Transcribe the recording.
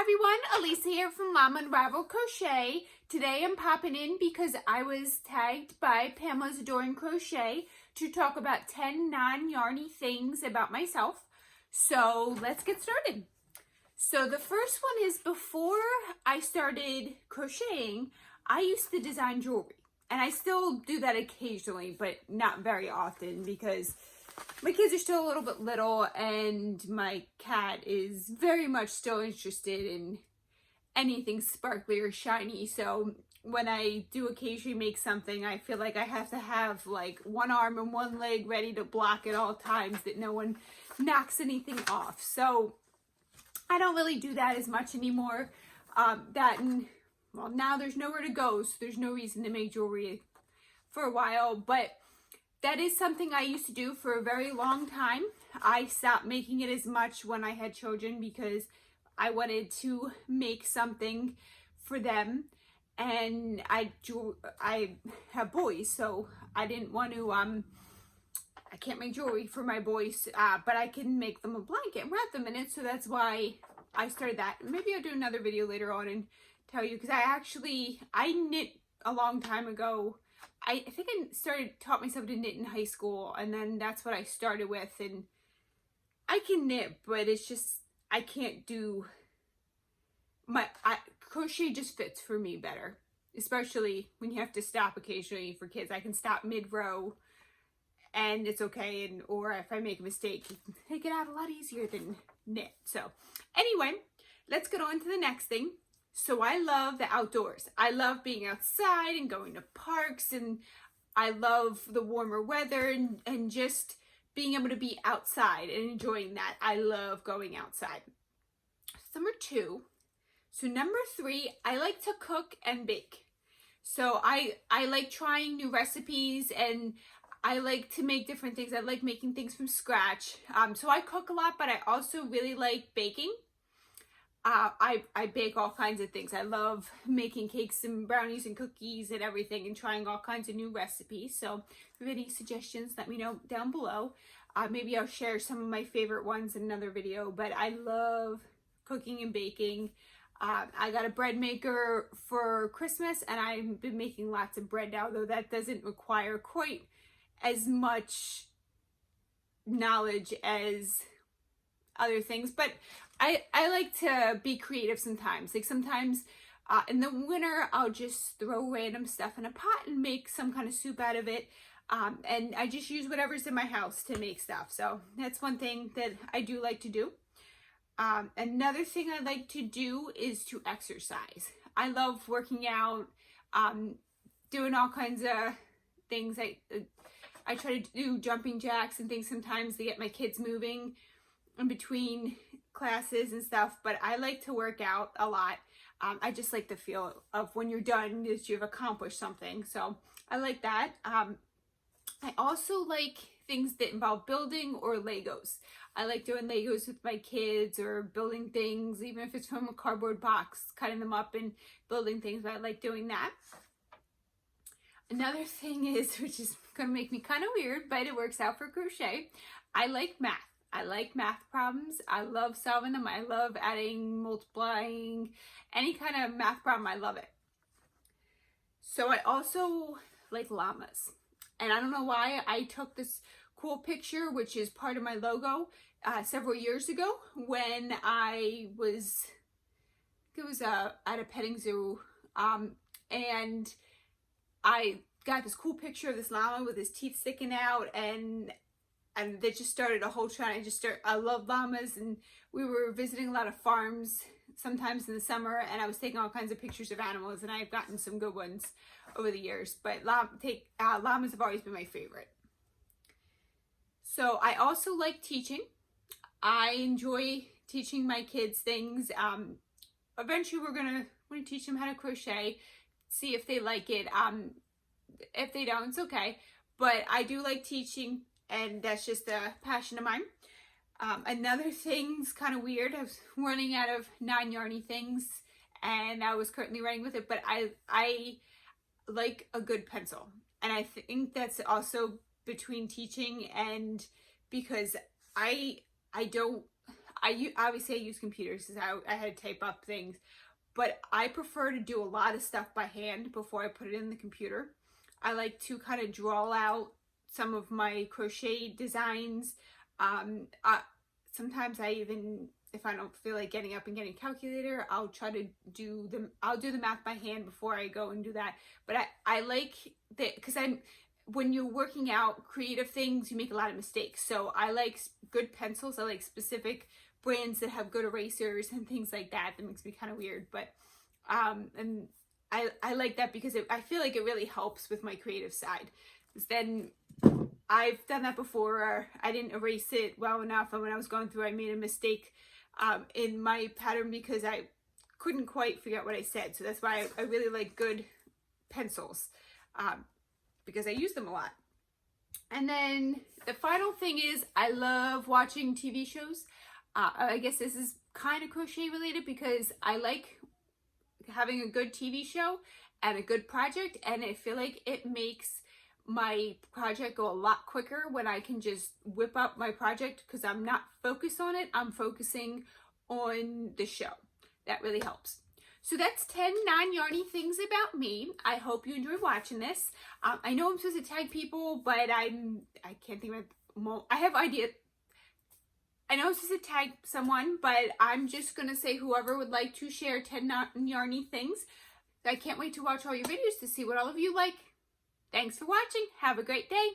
everyone, Elisa here from Llama Unraveled Crochet. Today I'm popping in because I was tagged by Pamela's Adoring Crochet to talk about 10 non-yarny things about myself. So let's get started. So the first one is, before I started crocheting, I used to design jewelry. And I still do that occasionally, but not very often because my kids are still a little bit little and my cat is very much still interested in anything sparkly or shiny. So when I do occasionally make something, I feel like I have to have like one arm and one leg ready to block at all times that no one knocks anything off. So I don't really do that as much anymore. Well, now there's nowhere to go, so there's no reason to make jewelry for a while, but that is something I used to do for a very long time. I stopped making it as much when I had children because I wanted to make something for them, and I have boys, so I didn't want to, I can't make jewelry for my boys, but I can make them a blanket and wrap them in it, so that's why I started that. Maybe I'll do another video later on and tell you, because I knit a long time ago. I think I taught myself to knit in high school, and then that's what I started with, and I can knit, but it's just, I can't do crochet just fits for me better, especially when you have to stop occasionally for kids. I can stop mid-row and it's okay, and or if I make a mistake, you can take it out a lot easier than knit. So anyway, let's get on to the next thing. So I love the outdoors. I love being outside and going to parks, and I love the warmer weather and just being able to be outside and enjoying that. I love going outside. Number two. So number three, I like to cook and bake. So I like trying new recipes, and I like to make different things. I like making things from scratch. So I cook a lot, but I also really like baking. I bake all kinds of things. I love making cakes and brownies and cookies and everything, and trying all kinds of new recipes. So if you have any suggestions, let me know down below. Maybe I'll share some of my favorite ones in another video, but I love cooking and baking. I got a bread maker for Christmas, and I've been making lots of bread now, though that doesn't require quite as much knowledge as other things, but I like to be creative sometimes. Like sometimes in the winter, I'll just throw random stuff in a pot and make some kind of soup out of it. And I just use whatever's in my house to make stuff. So that's one thing that I do like to do. Another thing I like to do is to exercise. I love working out, doing all kinds of things. I try to do jumping jacks and things sometimes to get my kids moving in between classes and stuff, but I like to work out a lot. I just like the feel of when you're done that you've accomplished something, so I like that. I also like things that involve building or Legos. I like doing Legos with my kids, or building things, even if it's from a cardboard box, cutting them up and building things, but I like doing that. Another thing is, which is gonna make me kind of weird, but it works out for crochet, I like math. I like math problems. I love solving them. I love adding, multiplying, any kind of math problem. I love it. So I also like llamas. And I don't know why I took this cool picture, which is part of my logo, several years ago when it was at a petting zoo. And I got this cool picture of this llama with his teeth sticking out, and they just started a whole trend. I love llamas, and we were visiting a lot of farms sometimes in the summer, and I was taking all kinds of pictures of animals, and I've gotten some good ones over the years, but llamas have always been my favorite. So I also like teaching. I enjoy teaching my kids things. Eventually we're gonna teach them how to crochet, see if they like it. If they don't, it's okay, but I do like teaching, and that's just a passion of mine. Another thing's kind of weird. I was running out of non-yarny things, and I was currently running with it, but I like a good pencil, and I think that's also between teaching and because I obviously I use computers because I had to type up things, but I prefer to do a lot of stuff by hand before I put it in the computer. I like to kind of draw out some of my crochet designs. Sometimes I even, if I don't feel like getting up and getting a calculator, I'll try to do the math by hand before I go and do that. But I like that because when you're working out creative things, you make a lot of mistakes. So I like good pencils. I like specific brands that have good erasers and things like that. That makes me kind of weird, but and I like that because I feel like it really helps with my creative side. Then I've done that before, or I didn't erase it well enough, and when I was going through, I made a mistake in my pattern because I couldn't quite figure out what I said. So that's why I really like good pencils, because I use them a lot. And then the final thing is I love watching TV shows. I guess this is kind of crochet related because I like having a good TV show and a good project, and I feel like it makes my project go a lot quicker when I can just whip up my project because I'm not focused on it. I'm focusing on the show. That really helps. So that's 10 non-yarny things about me. I hope you enjoyed watching this. I know I'm supposed to tag people, but I can't think of, I have ideas. I know I'm supposed to tag someone, but I'm just going to say whoever would like to share 10 non-yarny things. I can't wait to watch all your videos to see what all of you like. Thanks for watching. Have a great day.